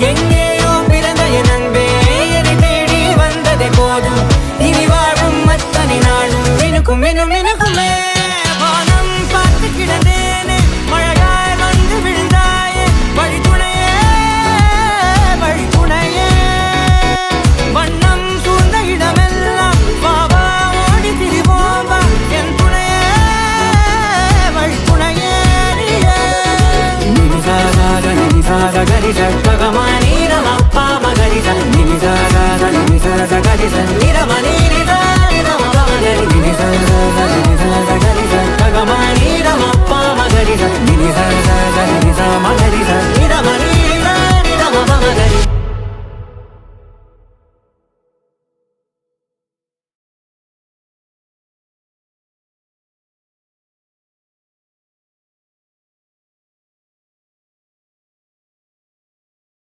எங்கேயோ பிறந்த என் அன்பே என்னை தேடி வந்ததே போதும் இனி வாழும் அத்தனை நாளும் மினுக்கும் மினும் மினுக்குமே வானம் பார்த்து கிடந்தேனே மழையாய் வந்து விழுந்தாயே வழித்துணையே வழித்துணையே வண்ணம் சூழ்ந்த இடமெல்லாம் பாவா ஓடி திரிவோம் வா என் துணையே வழித்துணையே நினிசாக கரிச பகமானி ரமப்பா மகரிச நினிசாக கரிச நிரமணி நினிசாக கரிச பகமானி ரமப்பா மகரிச நினிசாக